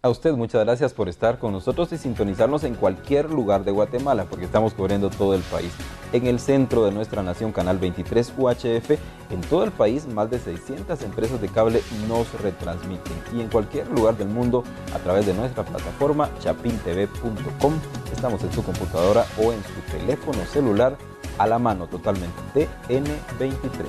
A usted muchas gracias por estar con nosotros y sintonizarnos en cualquier lugar de Guatemala, porque estamos cubriendo todo el país. En el centro de nuestra nación, Canal 23 UHF, en todo el país más de 600 empresas de cable nos retransmiten. Y en cualquier lugar del mundo, a través de nuestra plataforma chapintv.com, estamos en su computadora o en su teléfono celular a la mano totalmente, TN23.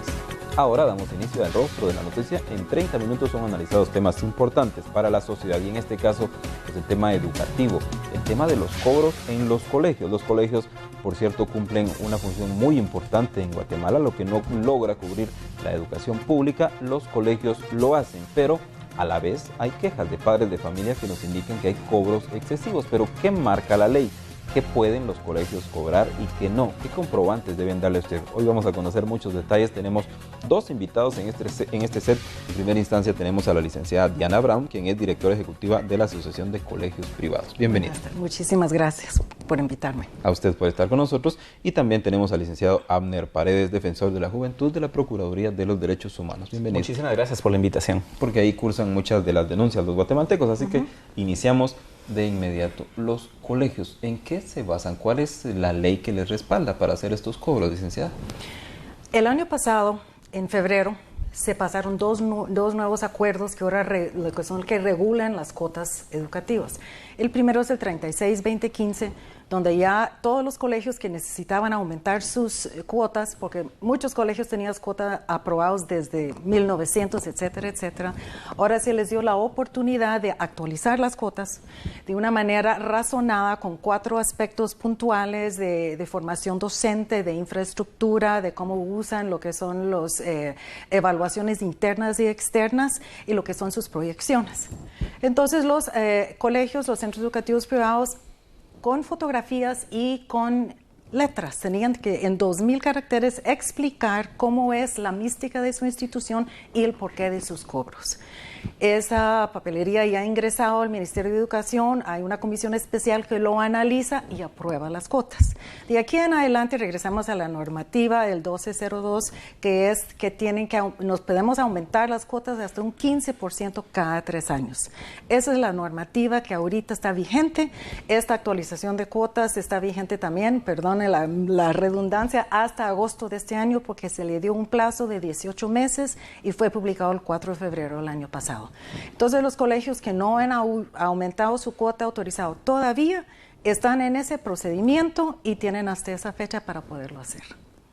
Ahora damos inicio al rostro de la noticia. En 30 minutos son analizados temas importantes para la sociedad y en este caso es el tema educativo, el tema de los cobros en los colegios. Los colegios, por cierto, cumplen una función muy importante en Guatemala, lo que no logra cubrir la educación pública, los colegios lo hacen, pero a la vez hay quejas de padres de familia que nos indican que hay cobros excesivos. Pero ¿qué marca la ley? ¿Qué pueden los colegios cobrar y qué no? ¿Qué comprobantes deben darle a usted? Hoy vamos a conocer muchos detalles. Tenemos dos invitados en este set. En primera instancia tenemos a la licenciada Diana Brown, quien es directora ejecutiva de la Asociación de Colegios Privados. Bienvenida. Muchísimas gracias por invitarme. A usted por estar con nosotros. Y también tenemos al licenciado Abner Paredes, defensor de la juventud de la Procuraduría de los Derechos Humanos. Bienvenido. Muchísimas gracias por la invitación. Porque ahí cursan muchas de las denuncias los guatemaltecos, así que iniciamos de inmediato. Los colegios, ¿en qué se basan? ¿Cuál es la ley que les respalda para hacer estos cobros, licenciada? El año pasado, en febrero, se pasaron dos nuevos acuerdos que ahora son que regulan las cuotas educativas. El primero es el 36-2015, donde ya todos los colegios que necesitaban aumentar sus cuotas, porque muchos colegios tenían cuotas aprobados desde 1900, etcétera, etcétera, ahora se les dio la oportunidad de actualizar las cuotas de una manera razonada con 4 aspectos puntuales de formación docente, de infraestructura, de cómo usan lo que son las evaluaciones internas y externas y lo que son sus proyecciones. Entonces los colegios, los centros educativos privados, con fotografías y con letras, tenían que en 2000 caracteres explicar cómo es la mística de su institución y el porqué de sus cobros. Esa papelería ya ha ingresado al Ministerio de Educación, hay una comisión especial que lo analiza y aprueba las cuotas. De aquí en adelante regresamos a la normativa del 1202, que es que nos podemos aumentar las cuotas de hasta un 15% cada 3 años. Esa es la normativa que ahorita está vigente. Esta actualización de cuotas está vigente también, perdone la redundancia, hasta agosto de este año, porque se le dio un plazo de 18 meses y fue publicado el 4 de febrero del año pasado. Entonces los colegios que no han aumentado su cuota autorizada todavía están en ese procedimiento y tienen hasta esa fecha para poderlo hacer.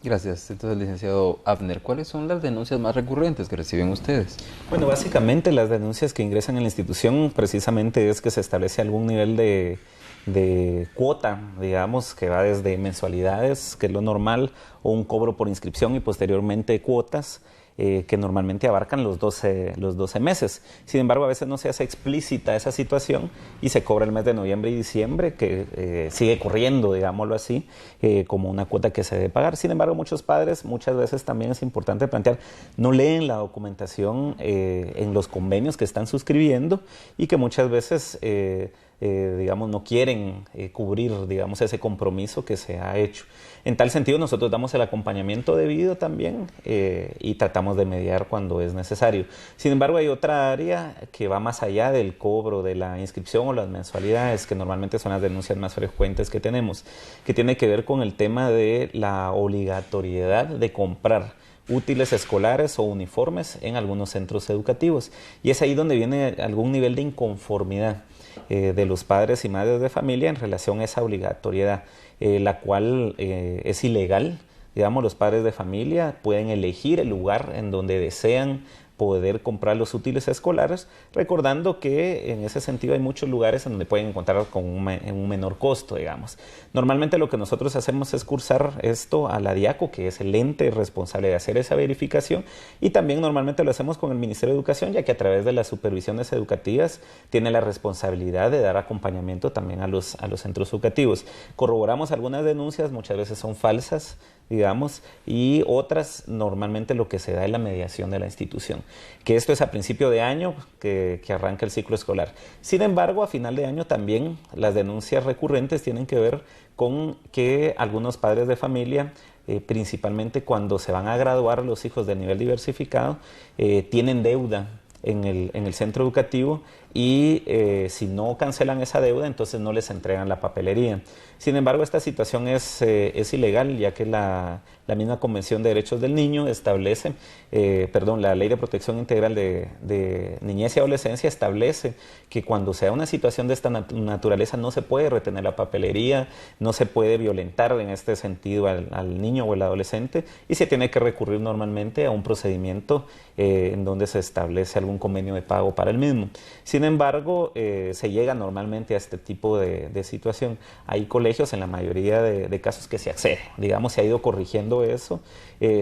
Gracias. Entonces, licenciado Abner, ¿cuáles son las denuncias más recurrentes que reciben ustedes? Bueno, básicamente las denuncias que ingresan en la institución precisamente es que se establece algún nivel de cuota, digamos, que va desde mensualidades, que es lo normal, o un cobro por inscripción y posteriormente cuotas, que normalmente abarcan los 12 meses. Sin embargo, a veces no se hace explícita esa situación y se cobra el mes de noviembre y diciembre, que sigue corriendo, digámoslo así, como una cuota que se debe pagar. Sin embargo, muchos padres, muchas veces también es importante plantear, no leen la documentación en los convenios que están suscribiendo y que muchas veces digamos, no quieren cubrir, digamos, ese compromiso que se ha hecho. En tal sentido, nosotros damos el acompañamiento debido también y tratamos de mediar cuando es necesario. Sin embargo, hay otra área que va más allá del cobro de la inscripción o las mensualidades, que normalmente son las denuncias más frecuentes que tenemos, que tiene que ver con el tema de la obligatoriedad de comprar útiles escolares o uniformes en algunos centros educativos. Y es ahí donde viene algún nivel de inconformidad de los padres y madres de familia en relación a esa obligatoriedad, la cual es ilegal. Digamos, los padres de familia pueden elegir el lugar en donde desean poder comprar los útiles escolares, recordando que en ese sentido hay muchos lugares en donde pueden encontrar con un menor costo, digamos. Normalmente lo que nosotros hacemos es cursar esto a la DIACO, que es el ente responsable de hacer esa verificación, y también normalmente lo hacemos con el Ministerio de Educación, ya que a través de las supervisiones educativas tiene la responsabilidad de dar acompañamiento también a los centros educativos. Corroboramos algunas denuncias, muchas veces son falsas, digamos, y otras normalmente lo que se da es la mediación de la institución, que esto es a principio de año que arranca el ciclo escolar. Sin embargo, a final de año también las denuncias recurrentes tienen que ver con que algunos padres de familia, principalmente cuando se van a graduar los hijos de nivel diversificado, tienen deuda en el centro educativo y si no cancelan esa deuda, entonces no les entregan la papelería. Sin embargo, esta situación es ilegal, ya que la misma Convención de Derechos del Niño establece, la Ley de Protección Integral de Niñez y Adolescencia establece que cuando se da una situación de esta naturaleza no se puede retener la papelería, no se puede violentar en este sentido al niño o el adolescente, y se tiene que recurrir normalmente a un procedimiento en donde se establece algún convenio de pago para el mismo. Sin embargo, se llega normalmente a este tipo de situación. Hay colegios en la mayoría de casos que se accede, digamos, se ha ido corrigiendo eso.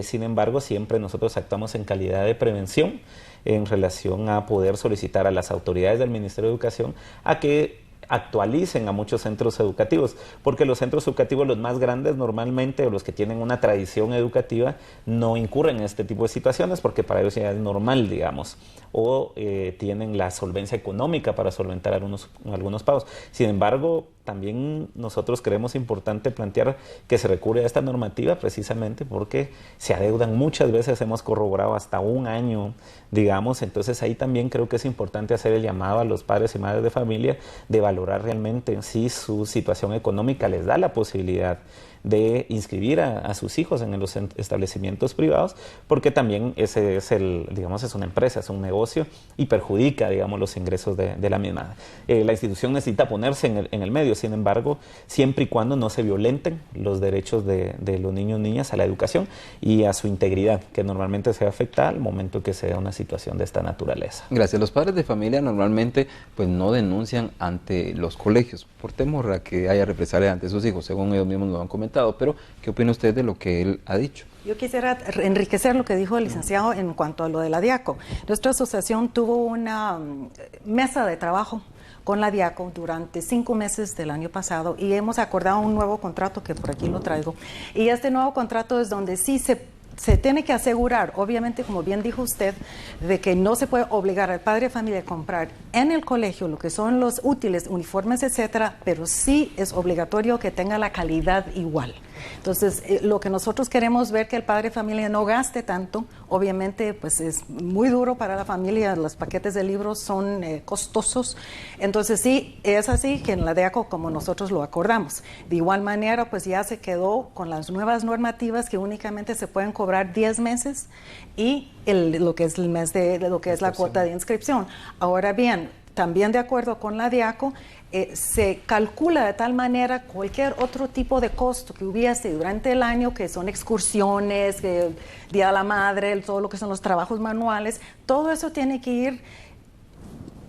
Sin embargo, siempre nosotros actuamos en calidad de prevención en relación a poder solicitar a las autoridades del Ministerio de Educación a que actualicen a muchos centros educativos, porque los centros educativos, los más grandes normalmente, o los que tienen una tradición educativa, no incurren en este tipo de situaciones porque para ellos ya es normal, digamos, o tienen la solvencia económica para solventar algunos pagos. Sin embargo, también nosotros creemos importante plantear que se recurre a esta normativa precisamente porque se adeudan muchas veces, hemos corroborado hasta un año, digamos. Entonces ahí también creo que es importante hacer el llamado a los padres y madres de familia de valorar realmente si su situación económica les da la posibilidad de inscribir a sus hijos en los establecimientos privados, porque también ese es es una empresa, es un negocio y perjudica, digamos, los ingresos de la misma. La institución necesita ponerse en el medio, sin embargo, siempre y cuando no se violenten los derechos de los niños y niñas a la educación y a su integridad, que normalmente se afecta al momento que se da una situación de esta naturaleza. Gracias. Los padres de familia normalmente pues no denuncian ante los colegios por temor a que haya represalia ante sus hijos, según ellos mismos lo han comentado. Pero, ¿qué opina usted de lo que él ha dicho? Yo quisiera enriquecer lo que dijo el licenciado en cuanto a lo de la DIACO. Nuestra asociación tuvo una mesa de trabajo con la DIACO durante 5 meses del año pasado y hemos acordado un nuevo contrato que por aquí lo traigo. Y este nuevo contrato es donde sí se tiene que asegurar, obviamente, como bien dijo usted, de que no se puede obligar al padre de familia a comprar en el colegio lo que son los útiles, uniformes, etcétera, pero sí es obligatorio que tenga la calidad igual. Entonces, lo que nosotros queremos ver que el padre de familia no gaste tanto, obviamente, pues es muy duro para la familia, los paquetes de libros son costosos, entonces sí, es así que en la DIACO como nosotros lo acordamos. De igual manera, pues ya se quedó con las nuevas normativas que únicamente se pueden cobrar 10 meses y lo que es el mes lo que es la cuota de inscripción. Ahora bien, también de acuerdo con la DIACO, se calcula de tal manera cualquier otro tipo de costo que hubiese durante el año, que son excursiones, Día de la Madre, todo lo que son los trabajos manuales, todo eso tiene que ir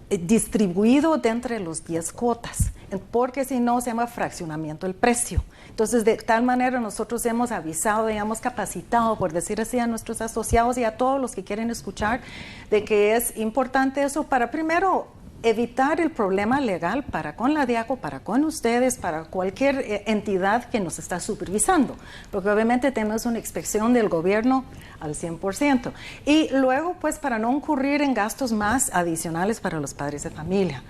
distribuido de entre los 10 cuotas, porque si no se llama fraccionamiento del precio. Entonces, de tal manera nosotros hemos avisado y hemos capacitado, por decir así, a nuestros asociados y a todos los que quieren escuchar, de que es importante eso para primero evitar el problema legal para con la DIACO, para con ustedes, para cualquier entidad que nos está supervisando, porque obviamente tenemos una inspección del gobierno al 100%. Y luego, pues, para no incurrir en gastos más adicionales para los padres de familia.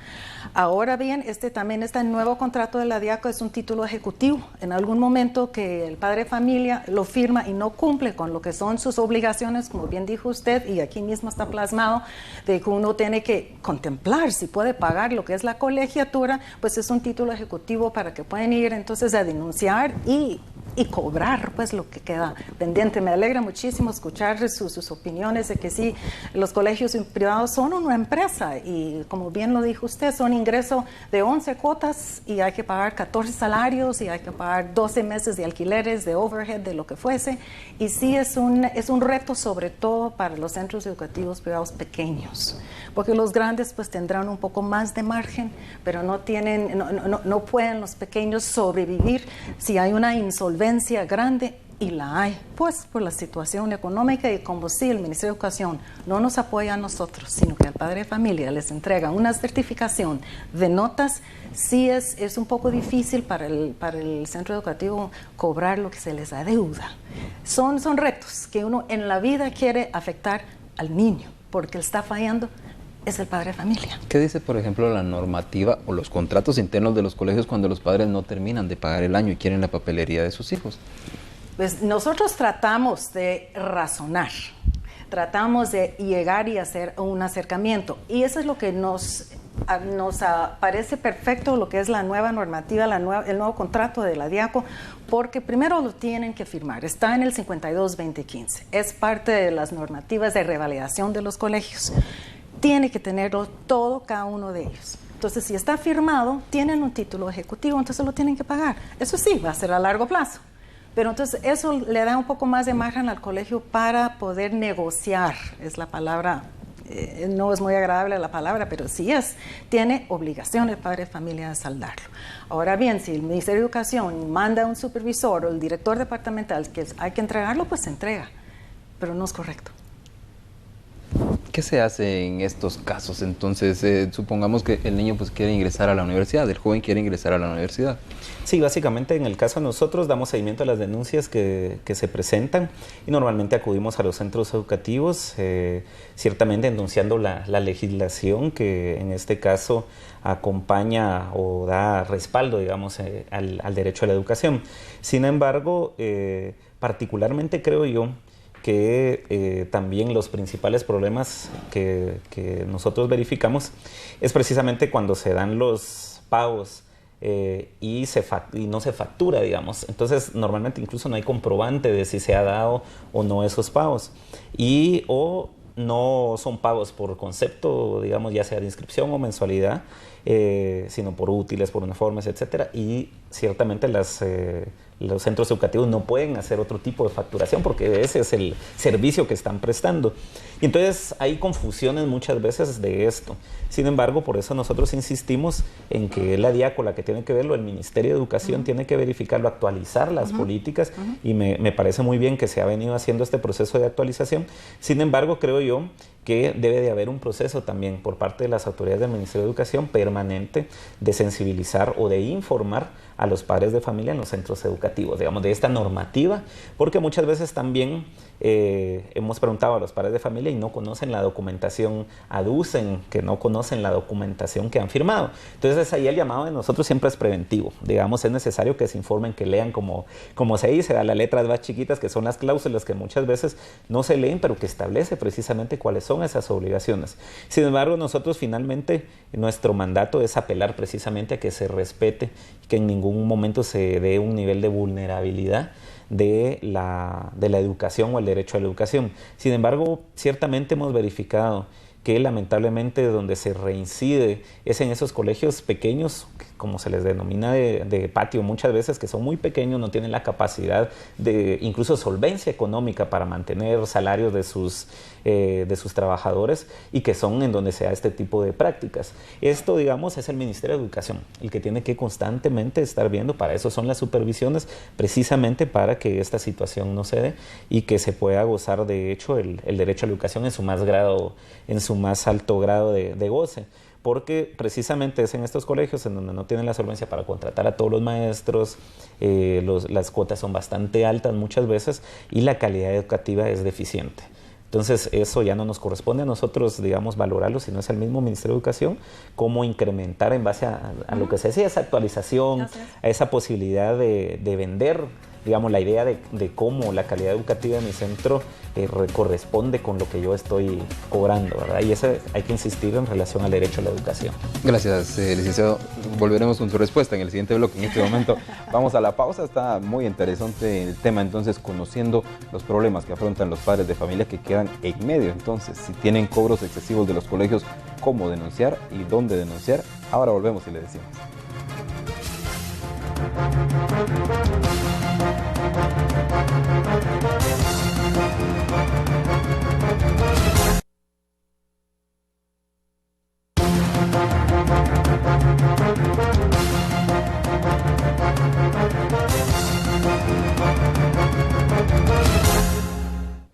Ahora bien, este nuevo contrato de la DIACO es un título ejecutivo. En algún momento que el padre de familia lo firma y no cumple con lo que son sus obligaciones, como bien dijo usted, y aquí mismo está plasmado, de que uno tiene que contemplar si puede pagar lo que es la colegiatura, pues es un título ejecutivo para que puedan ir entonces a denunciar y cobrar pues lo que queda pendiente. Me alegra muchísimo escuchar sus opiniones de que sí, los colegios privados son una empresa y como bien lo dijo usted, son ingreso de 11 cuotas y hay que pagar 14 salarios y hay que pagar 12 meses de alquileres, de overhead, de lo que fuese, y sí es un reto sobre todo para los centros educativos privados pequeños, porque los grandes pues tendrán un poco más de margen, pero no pueden los pequeños sobrevivir si hay una insolvencia grande, y la hay, pues por la situación económica, y como si el Ministerio de Educación no nos apoya a nosotros, sino que al padre de familia les entrega una certificación de notas, sí es un poco difícil para el centro educativo cobrar lo que se les adeuda. Son retos que uno en la vida quiere afectar al niño, porque él está fallando es el padre de familia. ¿Qué dice, por ejemplo, la normativa o los contratos internos de los colegios cuando los padres no terminan de pagar el año y quieren la papelería de sus hijos? Pues nosotros tratamos de razonar, tratamos de llegar y hacer un acercamiento, y eso es lo que nos nos parece perfecto lo que es la nueva normativa, el nuevo contrato de la DIACO, porque primero lo tienen que firmar. Está en el 52-2015. Es parte de las normativas de revalidación de los colegios. Tiene que tenerlo todo, cada uno de ellos. Entonces, si está firmado, tienen un título ejecutivo, entonces lo tienen que pagar. Eso sí, va a ser a largo plazo. Pero entonces eso le da un poco más de margen al colegio para poder negociar, es la palabra. No es muy agradable la palabra, pero sí tiene obligación el padre de familia de saldarlo. Ahora bien, si el Ministerio de Educación manda a un supervisor o el director departamental que hay que entregarlo, pues se entrega, pero no es correcto. ¿Qué se hace en estos casos? Entonces, supongamos que el niño pues quiere ingresar a la universidad, el joven quiere ingresar a la universidad. Sí, básicamente en el caso de nosotros damos seguimiento a las denuncias que se presentan y normalmente acudimos a los centros educativos, ciertamente denunciando la legislación que en este caso acompaña o da respaldo, digamos, al derecho a la educación. Sin embargo, particularmente creo yo que también los principales problemas que nosotros verificamos es precisamente cuando se dan los pagos y no se factura, digamos. Entonces, normalmente incluso no hay comprobante de si se ha dado o no esos pagos. O no son pagos por concepto, digamos, ya sea de inscripción o mensualidad, sino por útiles, por uniformes, etcétera. Y ciertamente los centros educativos no pueden hacer otro tipo de facturación porque ese es el servicio que están prestando. Y entonces hay confusiones muchas veces de esto. Sin embargo, por eso nosotros insistimos en que la DIACO la que tiene que verlo, el Ministerio de Educación tiene que verificarlo, actualizar las políticas y me parece muy bien que se ha venido haciendo este proceso de actualización. Sin embargo, creo yo que debe de haber un proceso también por parte de las autoridades del Ministerio de Educación permanente de sensibilizar o de informar a los padres de familia en los centros educativos, digamos, de esta normativa, porque muchas veces también hemos preguntado a los padres de familia y no conocen la documentación, aducen que no conocen la documentación que han firmado. Entonces ahí el llamado de nosotros siempre es preventivo, digamos, es necesario que se informen, que lean como se dice, a las letras más chiquitas, que son las cláusulas que muchas veces no se leen, pero que establece precisamente cuáles son esas obligaciones. Sin embargo, nosotros finalmente, nuestro mandato es apelar precisamente a que se respete, que en ningún momento se dé un nivel de vulnerabilidad de la educación o el derecho a la educación. Sin embargo, ciertamente hemos verificado que lamentablemente donde se reincide es en esos colegios pequeños, como se les denomina de patio muchas veces, que son muy pequeños, no tienen la capacidad de incluso solvencia económica para mantener salarios de sus trabajadores y que son en donde se da este tipo de prácticas. Esto, digamos, es el Ministerio de Educación el que tiene que constantemente estar viendo, para eso son las supervisiones, precisamente para que esta situación no se dé y que se pueda gozar, de hecho, el derecho a la educación en su más alto grado de goce, porque precisamente es en estos colegios en donde no tienen la solvencia para contratar a todos los maestros, las cuotas son bastante altas muchas veces y la calidad educativa es deficiente. Entonces eso ya no nos corresponde a nosotros, digamos, valorarlo, sino es el mismo Ministerio de Educación, cómo incrementar en base a lo que se decía, esa actualización, a esa posibilidad de vender, digamos, la idea de cómo la calidad educativa de mi centro corresponde con lo que yo estoy cobrando, ¿verdad? Y eso hay que insistir en relación al derecho a la educación. Gracias, licenciado. Volveremos con su respuesta en el siguiente bloque. En este momento vamos a la pausa. Está muy interesante el tema, entonces, conociendo los problemas que afrontan los padres de familia que quedan en medio. Entonces, si tienen cobros excesivos de los colegios, cómo denunciar y dónde denunciar. Ahora volvemos y le decimos.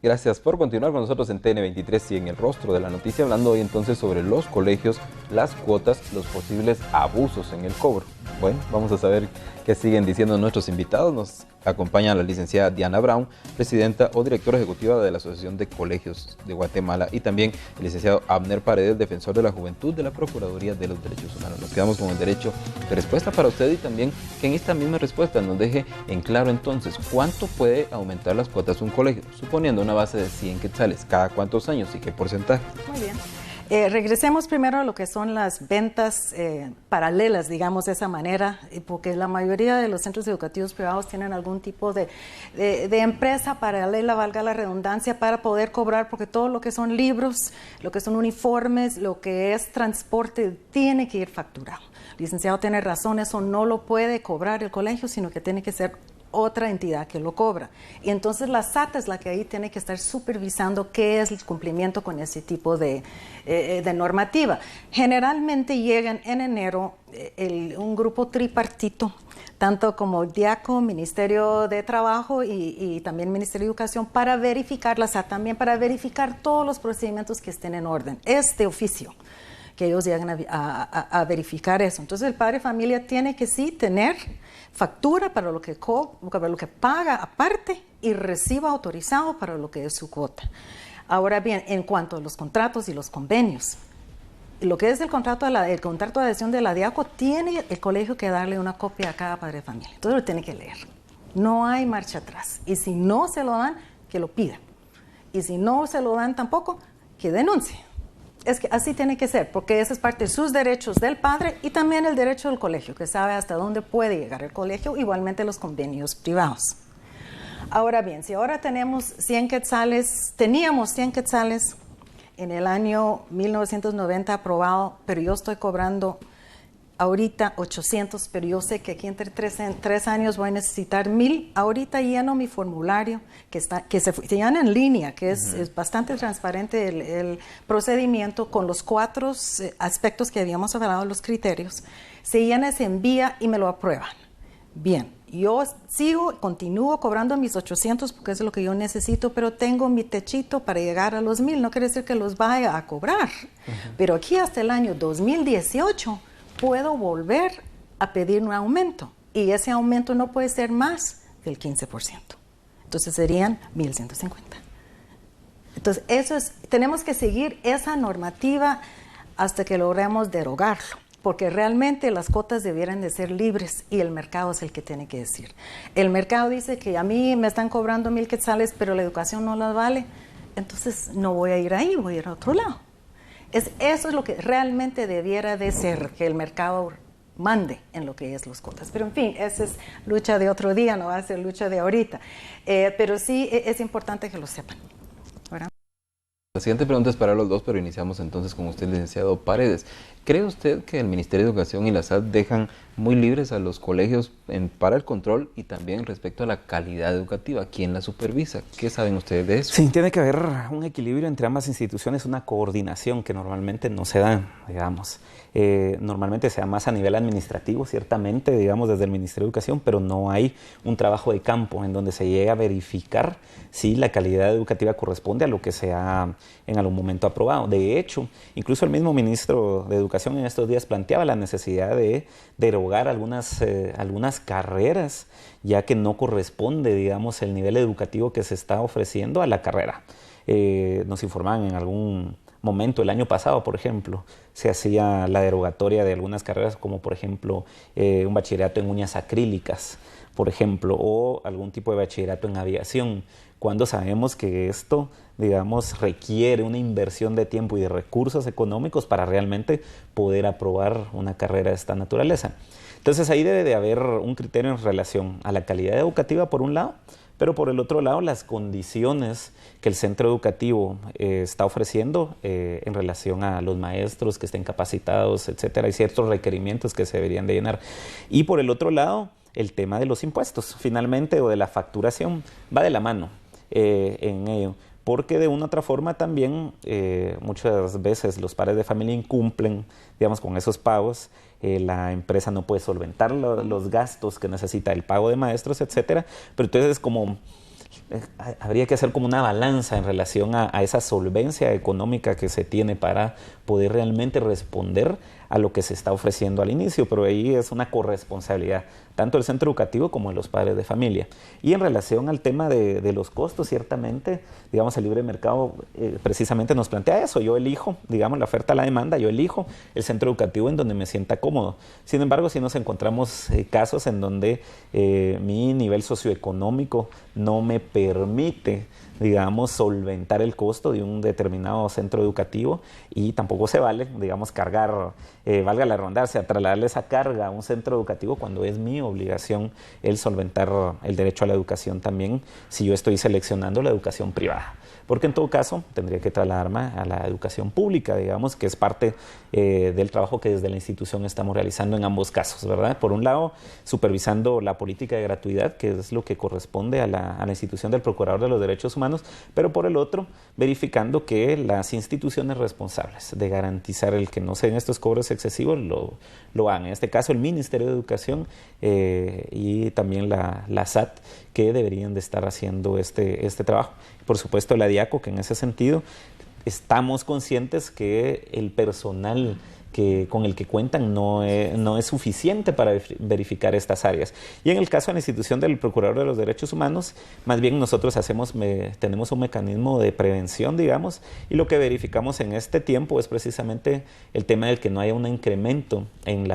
Gracias por continuar con nosotros en TN23 y en el rostro de la noticia, hablando hoy entonces sobre los colegios, las cuotas, los posibles abusos en el cobro. Bueno, vamos a saber qué siguen diciendo nuestros invitados. Nos acompaña la licenciada Diana Brown, presidenta o directora ejecutiva de la Asociación de Colegios de Guatemala, y también el licenciado Abner Paredes, defensor de la juventud de la Procuraduría de los Derechos Humanos. Nos quedamos con el derecho de respuesta para usted y también que en esta misma respuesta nos deje en claro entonces cuánto puede aumentar las cuotas de un colegio, suponiendo una base de 100 quetzales, cada cuántos años y qué porcentaje. Muy bien. Regresemos primero a lo que son las ventas paralelas, digamos de esa manera, porque la mayoría de los centros educativos privados tienen algún tipo de empresa paralela, valga la redundancia, para poder cobrar, porque todo lo que son libros, lo que son uniformes, lo que es transporte, tiene que ir facturado. El licenciado tiene razón, eso no lo puede cobrar el colegio, sino que tiene que ser otra entidad que lo cobra. Y entonces la SAT es la que ahí tiene que estar supervisando qué es el cumplimiento con ese tipo de normativa. Generalmente llegan en enero un grupo tripartito, tanto como DIACO, Ministerio de Trabajo y también Ministerio de Educación, para verificar la SAT, también para verificar todos los procedimientos que estén en orden. Este oficio que ellos llegan a verificar eso. Entonces el padre de familia tiene que sí tener factura para lo que paga aparte y reciba autorizado para lo que es su cuota. Ahora bien, en cuanto a los contratos y los convenios, lo que es el contrato de adhesión de la DIACO, tiene el colegio que darle una copia a cada padre de familia. Entonces lo tiene que leer. No hay marcha atrás. Y si no se lo dan, que lo pida. Y si no se lo dan tampoco, que denuncie. Es que así tiene que ser, porque esa es parte de sus derechos del padre y también el derecho del colegio, que sabe hasta dónde puede llegar el colegio, igualmente los convenios privados. Ahora bien, si ahora teníamos 100 quetzales en el año 1990 aprobado, pero yo estoy cobrando ahorita 800, pero yo sé que aquí entre 3 años voy a necesitar 1000. Ahorita lleno mi formulario, que se llena en línea, que es bastante transparente el procedimiento con los 4 aspectos que habíamos hablado, los criterios. Se llena, se envía y me lo aprueban. Bien, yo continúo cobrando mis 800 porque es lo que yo necesito, pero tengo mi techito para llegar a los 1000. No quiere decir que los vaya a cobrar, pero aquí hasta el año 2018 puedo volver a pedir un aumento y ese aumento no puede ser más del 15%. Entonces serían 1,150. Entonces tenemos que seguir esa normativa hasta que logremos derogarlo, porque realmente las cuotas debieran de ser libres y el mercado es el que tiene que decir. El mercado dice que a mí me están cobrando 1000 quetzales, pero la educación no las vale, entonces no voy a ir ahí, voy a ir a otro lado. Eso es lo que realmente debiera de ser, que el mercado mande en lo que es las cuotas. Pero en fin, esa es lucha de otro día, no va a ser lucha de ahorita. Pero sí es importante que lo sepan, ¿verdad? La siguiente pregunta es para los dos, pero iniciamos entonces con usted, licenciado Paredes. ¿Cree usted que el Ministerio de Educación y la SAT dejan muy libres a los colegios para el control y también respecto a la calidad educativa? ¿Quién la supervisa? ¿Qué saben ustedes de eso? Sí, tiene que haber un equilibrio entre ambas instituciones, una coordinación que normalmente no se da, digamos. Normalmente se da más a nivel administrativo, ciertamente, digamos, desde el Ministerio de Educación, pero no hay un trabajo de campo en donde se llegue a verificar si la calidad educativa corresponde a lo que se ha en algún momento aprobado. De hecho, incluso el mismo ministro de Educación en estos días planteaba la necesidad de derogar algunas carreras, ya que no corresponde, digamos, el nivel educativo que se está ofreciendo a la carrera. Nos informaban en algún momento, el año pasado, por ejemplo, se hacía la derogatoria de algunas carreras, como por ejemplo un bachillerato en uñas acrílicas, por ejemplo, o algún tipo de bachillerato en aviación, cuando sabemos que esto, digamos, requiere una inversión de tiempo y de recursos económicos para realmente poder aprobar una carrera de esta naturaleza. Entonces ahí debe de haber un criterio en relación a la calidad educativa por un lado, pero por el otro lado las condiciones que el centro educativo está ofreciendo en relación a los maestros que estén capacitados, etcétera, y ciertos requerimientos que se deberían de llenar. Y por el otro lado, el tema de los impuestos, finalmente, o de la facturación, va de la mano en ello. Porque de una u otra forma también muchas veces los padres de familia incumplen, digamos, con esos pagos. La empresa no puede solventar los gastos que necesita el pago de maestros, etcétera. Pero entonces como habría que hacer como una balanza en relación a esa solvencia económica que se tiene para poder realmente responder a lo que se está ofreciendo al inicio, pero ahí es una corresponsabilidad, tanto del centro educativo como de los padres de familia. Y en relación al tema de los costos, ciertamente, digamos, el libre mercado precisamente nos plantea eso. Yo elijo, digamos, la oferta a la demanda, yo elijo el centro educativo en donde me sienta cómodo. Sin embargo, si nos encontramos casos en donde mi nivel socioeconómico no me permite, digamos, solventar el costo de un determinado centro educativo, y tampoco se vale, digamos, cargar, valga la redundancia, trasladarle esa carga a un centro educativo cuando es mi obligación el solventar el derecho a la educación también, si yo estoy seleccionando la educación privada. Porque en todo caso tendría que trasladarme a la educación pública, digamos, que es parte del trabajo que desde la institución estamos realizando en ambos casos, ¿verdad? Por un lado, supervisando la política de gratuidad, que es lo que corresponde a la institución del Procurador de los Derechos Humanos, pero por el otro, verificando que las instituciones responsables de garantizar el que no se den estos cobros excesivos lo hagan. En este caso, el Ministerio de Educación y también la SAT, que deberían de estar haciendo este trabajo. Por supuesto, la DIACO, que en ese sentido estamos conscientes que el personal con el que cuentan no es suficiente para verificar estas áreas. Y en el caso de la institución del Procurador de los Derechos Humanos, más bien nosotros tenemos un mecanismo de prevención, digamos, y lo que verificamos en este tiempo es precisamente el tema del que no haya un incremento en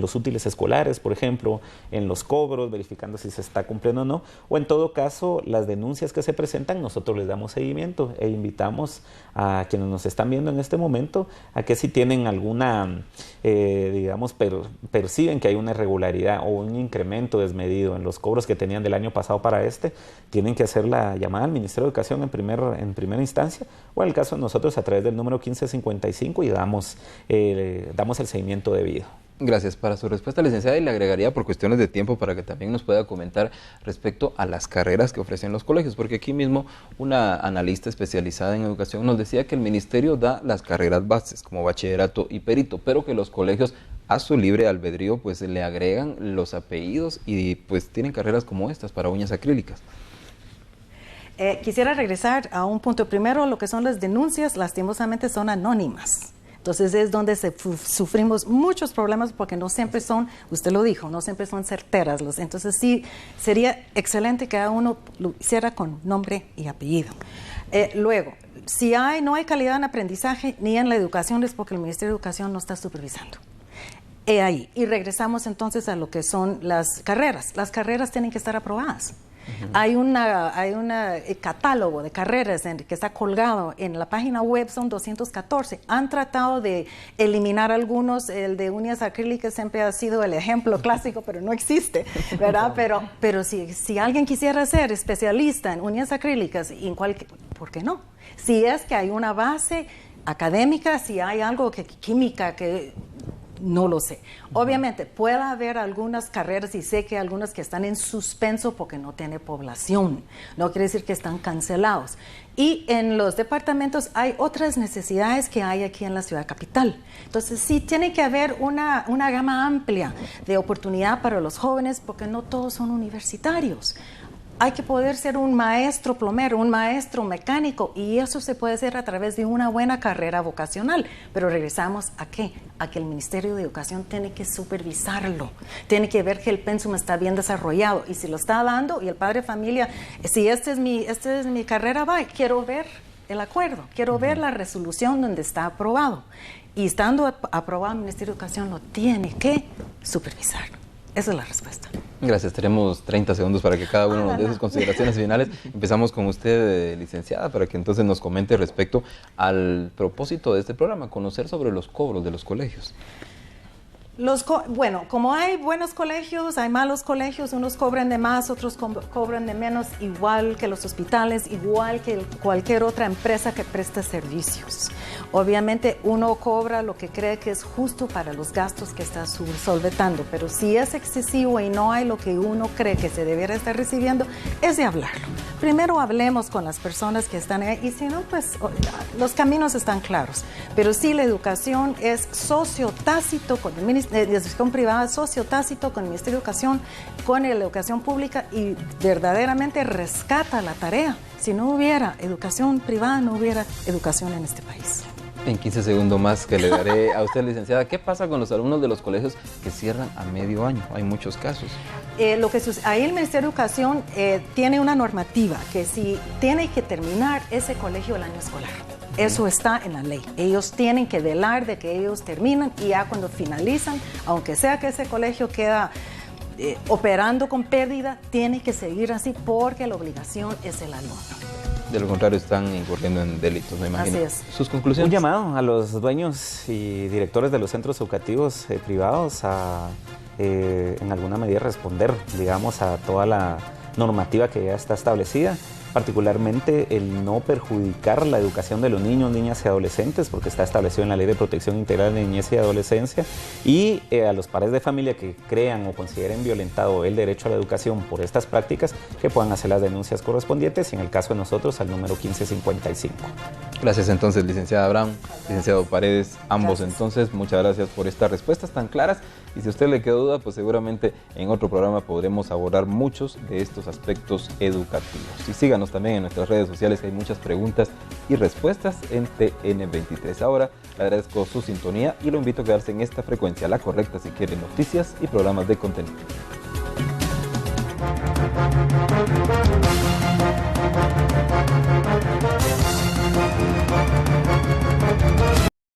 los útiles escolares, por ejemplo, en los cobros, verificando si se está cumpliendo o no, o en todo caso, las denuncias que se presentan, nosotros les damos seguimiento e invitamos a quienes nos están viendo en este momento a que si tienen alguna digamos, perciben que hay una irregularidad o un incremento desmedido en los cobros que tenían del año pasado para tienen que hacer la llamada al Ministerio de Educación en primera instancia, o en el caso de nosotros a través del número 1555, y damos el seguimiento debido. Gracias. Para su respuesta, licenciada, y le agregaría por cuestiones de tiempo para que también nos pueda comentar respecto a las carreras que ofrecen los colegios, porque aquí mismo una analista especializada en educación nos decía que el ministerio da las carreras bases como bachillerato y perito, pero que los colegios a su libre albedrío pues le agregan los apellidos y pues tienen carreras como estas para uñas acrílicas. Quisiera regresar a un punto. Primero, lo que son las denuncias, lastimosamente son anónimas. Entonces es donde sufrimos muchos problemas porque no siempre son, usted lo dijo, no siempre son certeras. Entonces sí, sería excelente que cada uno lo hiciera con nombre y apellido. Luego, si no hay calidad en aprendizaje ni en la educación, es porque el Ministerio de Educación no está supervisando. Ahí. Y regresamos entonces a lo que son las carreras. Las carreras tienen que estar aprobadas. Hay un catálogo de carreras que está colgado en la página web, son 214. Han tratado de eliminar algunos, el de uñas acrílicas siempre ha sido el ejemplo clásico, pero no existe, ¿verdad? Pero si alguien quisiera ser especialista en uñas acrílicas, ¿por qué no? Si es que hay una base académica, si hay algo química que... No lo sé. Obviamente puede haber algunas carreras, y sé que hay algunas que están en suspenso porque no tiene población. No quiere decir que están cancelados. Y en los departamentos hay otras necesidades que hay aquí en la ciudad capital. Entonces sí tiene que haber una gama amplia de oportunidad para los jóvenes porque no todos son universitarios. Hay que poder ser un maestro plomero, un maestro mecánico, y eso se puede hacer a través de una buena carrera vocacional. Pero regresamos ¿a qué? A que el Ministerio de Educación tiene que supervisarlo, tiene que ver que el pensum está bien desarrollado, y si lo está dando, y el padre de familia, si esta es mi carrera, quiero ver el acuerdo, quiero ver la resolución donde está aprobado. Y estando aprobado, el Ministerio de Educación lo tiene que supervisar. Esa es la respuesta. Gracias. Tenemos 30 segundos para que cada uno nos dé sus consideraciones finales. Empezamos con usted, licenciada, para que entonces nos comente respecto al propósito de este programa, conocer sobre los cobros de los colegios. Bueno, como hay buenos colegios, hay malos colegios, unos cobran de más, otros cobran de menos, igual que los hospitales, igual que cualquier otra empresa que preste servicios. Obviamente uno cobra lo que cree que es justo para los gastos que está solventando, pero si es excesivo y no hay lo que uno cree que se debiera estar recibiendo, es de hablarlo. Primero hablemos con las personas que están ahí, y si no, pues los caminos están claros. Pero sí, la educación es socio tácito con el Ministerio de Educación Privada, socio tácito con el Ministerio de Educación, con la educación pública, y verdaderamente rescata la tarea. Si no hubiera educación privada, no hubiera educación en este país. En 15 segundos más que le daré a usted, licenciada, ¿qué pasa con los alumnos de los colegios que cierran a medio año? Hay muchos casos. Ahí el Ministerio de Educación tiene una normativa que si tiene que terminar ese colegio el año escolar. Eso está en la ley. Ellos tienen que velar de que ellos terminan y ya cuando finalizan, aunque sea que ese colegio queda operando con pérdida, tiene que seguir así porque la obligación es el alumno. De lo contrario, están incurriendo en delitos, me imagino. Así es. ¿Sus conclusiones? Un llamado a los dueños y directores de los centros educativos privados a, en alguna medida, responder, digamos, a toda la normativa que ya está establecida, particularmente el no perjudicar la educación de los niños, niñas y adolescentes, porque está establecido en la Ley de Protección Integral de Niñez y Adolescencia, y a los padres de familia que crean o consideren violentado el derecho a la educación por estas prácticas, que puedan hacer las denuncias correspondientes, y en el caso de nosotros, al número 1555. Gracias entonces, licenciada Brown, licenciado Paredes, ambos. Gracias. Entonces, muchas gracias por estas respuestas tan claras, y si a usted le quedó duda, pues seguramente en otro programa podremos abordar muchos de estos aspectos educativos. Y síganos también en nuestras redes sociales, que hay muchas preguntas y respuestas en TN23. Ahora le agradezco su sintonía y lo invito a quedarse en esta frecuencia, la correcta, si quiere noticias y programas de contenido.